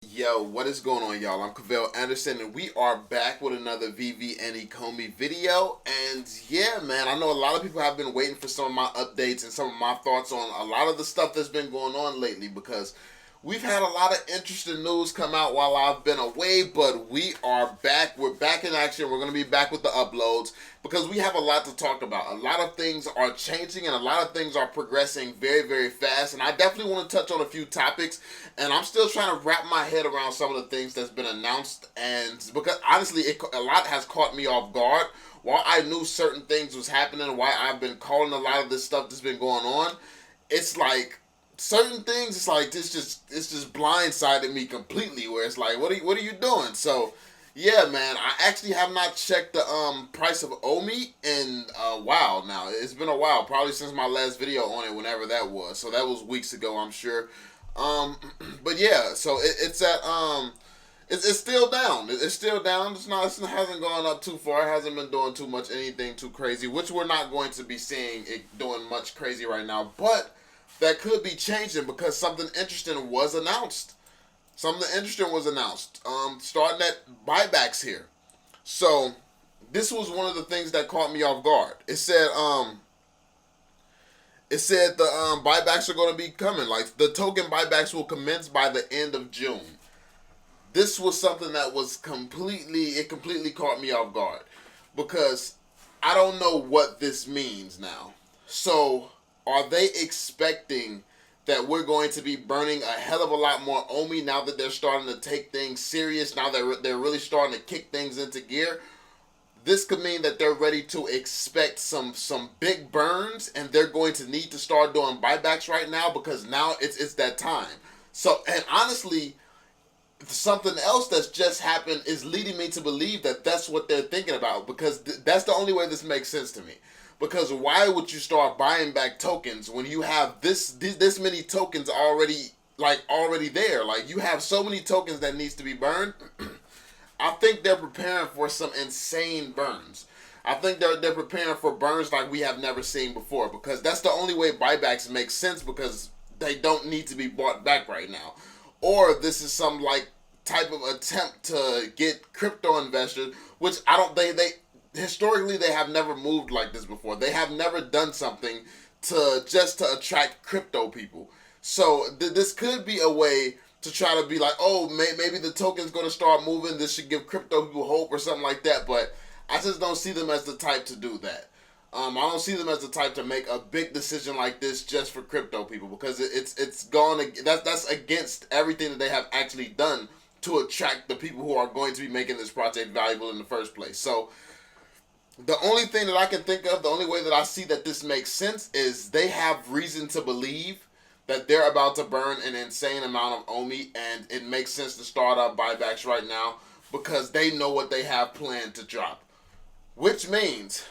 Yo, what is going on, y'all? I'm Cavell Anderson, and we are back with another Veve and Ecomi video. And yeah, man, I know a lot of people have been waiting for some of my updates and some of my thoughts on a lot of the stuff that's been going on lately because we've had a lot of interesting news come out while I've been away, but we are back. We're back in action. We're going to be back with the uploads because we have a lot to talk about. A lot of things are changing and a lot of things are progressing very, very fast. And I definitely want to touch on a few topics. And I'm still trying to wrap my head around some of the things that's been announced. And because honestly, a lot has caught me off guard. While I knew certain things was happening, why I've been calling a lot of this stuff that's been going on, it's like certain things, it's like it's just blindsided me completely. Where it's like, what are you doing? So, yeah, man, I actually have not checked the price of Omi in a while now. It's been a while, probably since my last video on it, whenever that was. So that was weeks ago, I'm sure. Um, but yeah, so it's at it's still down. It's still down. It hasn't gone up too far. It hasn't been doing too much anything too crazy, which we're not going to be seeing it doing much crazy right now. But that could be changing because something interesting was announced. Something interesting was announced. Starting at buybacks here. So this was one of the things that caught me off guard. It said the buybacks are going to be coming. Like the token buybacks will commence by the end of June. This was something that was completely caught me off guard because I don't know what this means now. So are they expecting that we're going to be burning a hell of a lot more Omi now that they're starting to take things serious? Now that they're really starting to kick things into gear? This could mean that they're ready to expect some big burns, and they're going to need to start doing buybacks right now because now it's that time. So, and honestly, something else that's just happened is leading me to believe that that's what they're thinking about because that's the only way this makes sense to me. Because why would you start buying back tokens when you have this many tokens already there? Like you have so many tokens that needs to be burned. I think they're preparing for some insane burns. I think they're preparing for burns like we have never seen before because that's the only way buybacks make sense because they don't need to be bought back right now. Or this is some like type of attempt to get crypto investors, which I don't they historically they have never moved like this before. They have never done something to attract crypto people. So this could be a way to try to be like, oh, maybe the token's going to start moving. This should give crypto people hope or something like that. But I just don't see them as the type to do that. I don't see them as the type to make a big decision like this just for crypto people because it's gone. That's against everything that they have actually done to attract the people who are going to be making this project valuable in the first place. So the only thing that I can think of, the only way that I see that this makes sense is they have reason to believe that they're about to burn an insane amount of Omi, and it makes sense to start up buybacks right now because they know what they have planned to drop. Which means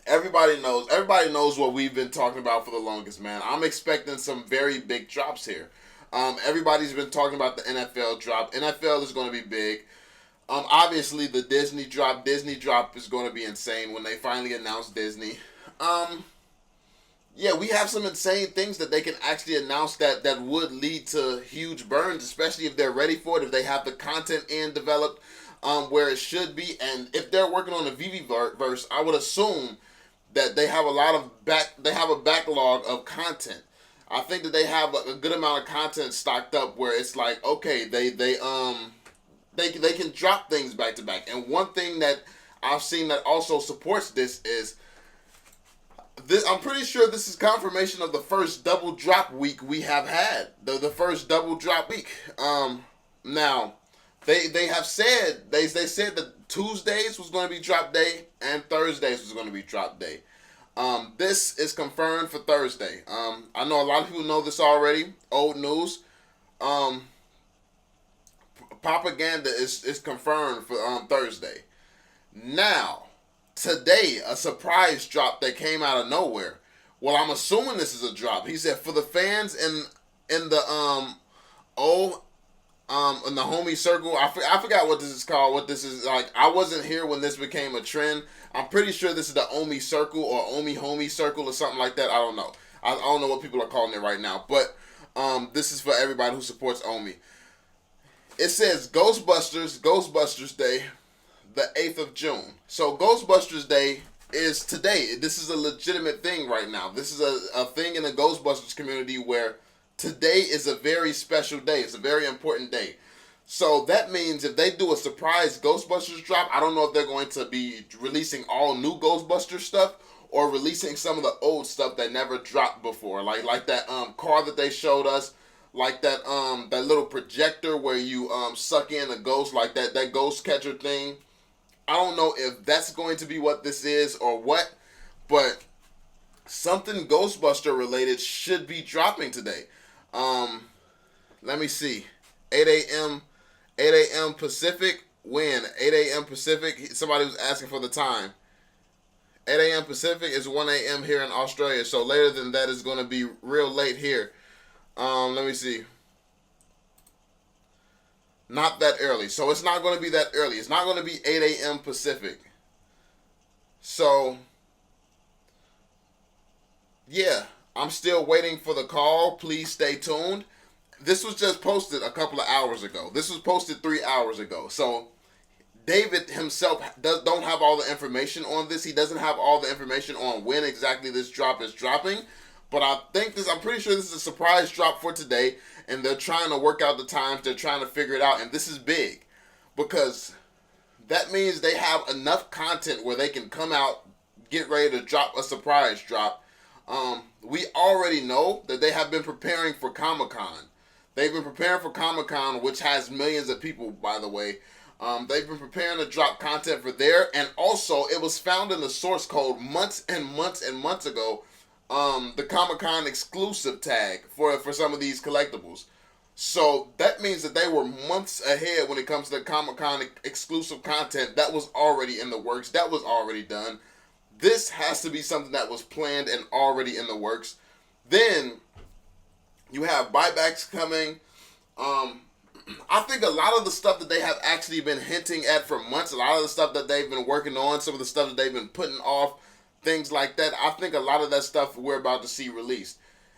everybody knows what we've been talking about for the longest, man. I'm expecting some very big drops here. Everybody's been talking about the NFL drop. NFL is going to be big. Obviously the Disney drop is going to be insane when they finally announce Disney. Yeah, we have some insane things that they can actually announce that would lead to huge burns, especially if they're ready for it, if they have the content developed where it should be, and if they're working on a Veve verse, I would assume that they have a backlog of content. I think that they have a good amount of content stocked up where it's like, okay, they can drop things back to back. And one thing that I've seen that also supports this is this. I'm pretty sure this is confirmation of the first double drop week we have had. The first double drop week. Now they have said they said that Tuesdays was going to be drop day and Thursdays was going to be drop day. This is confirmed for Thursday. I know a lot of people know this already. Old news. Propaganda is confirmed for Thursday. Now, today, a surprise drop that came out of nowhere. Well, I'm assuming this is a drop. He said for the fans in the in the homie circle. I forgot what this is called. What this is like. I wasn't here when this became a trend. I'm pretty sure this is the Omi circle or Omi homie circle or something like that. I don't know. I don't know what people are calling it right now. But this is for everybody who supports Omi. it says Ghostbusters Day, the 8th of June. So Ghostbusters Day is today. This is a legitimate thing right now. This is a thing in the Ghostbusters community where today is a very special day. It's a very important day. So that means if they do a surprise Ghostbusters drop, I don't know if they're going to be releasing all new Ghostbusters stuff or releasing some of the old stuff that never dropped before. Like that car that they showed us, like that little projector where you suck in a ghost, like that ghost catcher thing. I don't know if that's going to be what this is or what, but something Ghostbuster related should be dropping today. Let me see. 8 a.m. Pacific. When? 8 a.m. Pacific. Somebody was asking for the time. 8 a.m. Pacific is 1 a.m. here in Australia. So later than that is going to be real late here. Let me see. Not that early. So it's not going to be that early. It's not going to be 8 a.m. Pacific. So, yeah. I'm still waiting for the call. Please stay tuned. This was just posted a couple of hours ago. This was posted 3 hours ago. So, David himself don't have all the information on this. He doesn't have all the information on when exactly this drop is dropping. But I'm pretty sure this is a surprise drop for today, and they're trying to work out the times. They're trying to figure it out, and this is big because that means they have enough content where they can come out, get ready to drop a surprise drop. We already know that they have been preparing for Comic-Con. They've been preparing for Comic-Con, which has millions of people, by the way. They've been preparing to drop content for there, and also it was found in the source code months and months and months ago. The Comic-Con exclusive tag for some of these collectibles. So that means that they were months ahead when it comes to the Comic-Con exclusive content that was already in the works, that was already done. This has to be something that was planned and already in the works. Then you have buybacks coming. I think a lot of the stuff that they have actually been hinting at for months, a lot of the stuff that they've been working on, some of the stuff that they've been putting off, things like that, I think a lot of that stuff we're about to see released.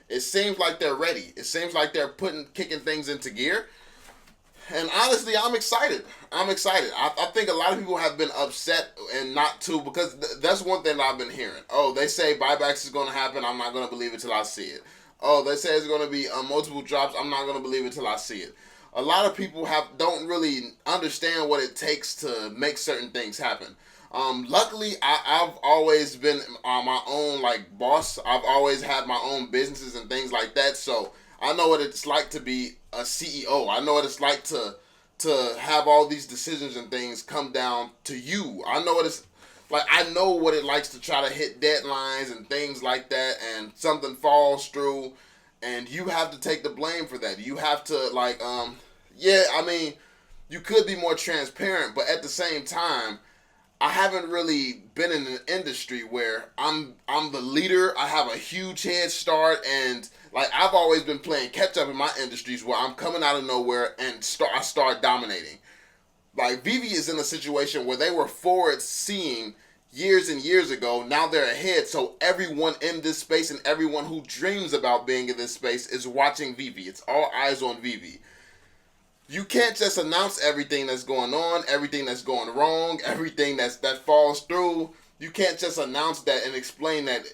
It seems like they're ready. It seems like they're kicking things into gear. And honestly, I'm excited. I think a lot of people have been upset and not to, because that's one thing that I've been hearing. Oh, they say buybacks is going to happen. I'm not going to believe it till I see it. Oh, they say it's going to be multiple drops. I'm not going to believe it till I see it. A lot of people don't really understand what it takes to make certain things happen. Luckily, I've always been my own boss. I've always had my own businesses and things like that. So I know what it's like to be a CEO. I know what it's like to have all these decisions and things come down to you. I know what it's like. I know what it likes to try to hit deadlines and things like that, and something falls through, and you have to take the blame for that. You have to you could be more transparent, but at the same time, I haven't really been in an industry where I'm the leader. I have a huge head start, and I've always been playing catch up in my industries where I'm coming out of nowhere and I start dominating. Veve is in a situation where they were forward seeing years and years ago. Now they're ahead, so everyone in this space and everyone who dreams about being in this space is watching Veve. It's all eyes on Veve. You can't just announce everything that's going on, everything that's going wrong, everything that falls through. You can't just announce that and explain that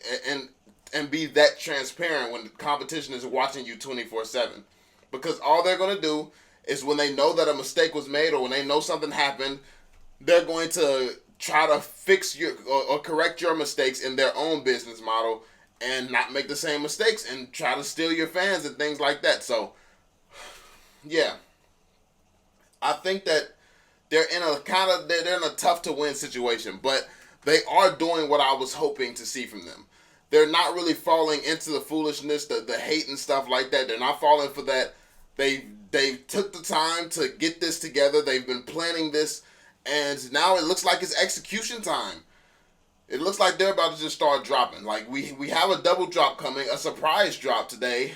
and be that transparent when the competition is watching you 24/7. Because all they're going to do is when they know that a mistake was made or when they know something happened, they're going to try to fix or correct your mistakes in their own business model and not make the same mistakes and try to steal your fans and things like that. So, yeah. I think that they're in a tough to win situation, but they are doing what I was hoping to see from them. They're not really falling into the foolishness, the hate and stuff like that. They're not falling for that. They took the time to get this together. They've been planning this, and now it looks like it's execution time. It looks like they're about to just start dropping. We have a double drop coming, a surprise drop today.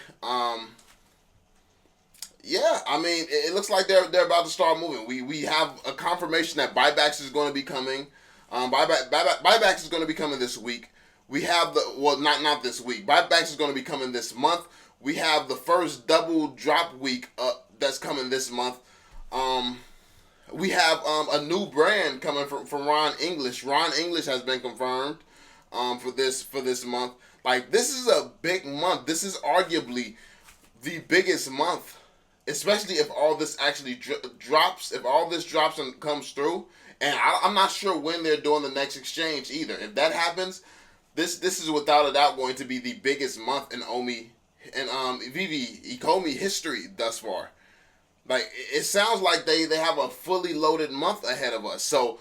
Yeah, I mean, it looks like they're about to start moving. We have a confirmation that buybacks is going to be coming. Buybacks is going to be coming this week. We have not this week. Buybacks is going to be coming this month. We have the first double drop week that's coming this month. We have a new brand coming from Ron English. Ron English has been confirmed for this month. Like, this is a big month. This is arguably the biggest month, especially if all this actually drops. If all this drops and comes through, and I'm not sure when they're doing the next exchange either. If that happens, this is without a doubt going to be the biggest month in Omi and Veve Ecomi history thus far. Like, it sounds like they have a fully loaded month ahead of us. So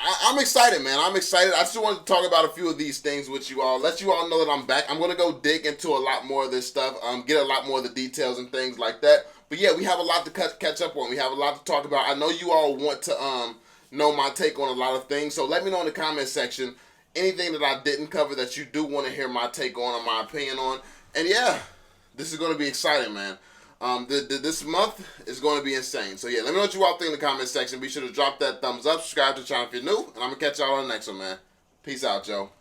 I'm excited, man. I'm excited. I just wanted to talk about a few of these things with you all. Let you all know that I'm back. I'm going to go dig into a lot more of this stuff. Get a lot more of the details and things like that. But yeah, we have a lot to catch up on. We have a lot to talk about. I know you all want to know my take on a lot of things. So let me know in the comment section anything that I didn't cover that you do want to hear my take on or my opinion on. And yeah, this is going to be exciting, man. This month is going to be insane. So yeah, let me know what you all think in the comment section. Be sure to drop that thumbs up, subscribe to the channel if you're new, and I'm going to catch y'all on the next one, man. Peace out, Joe.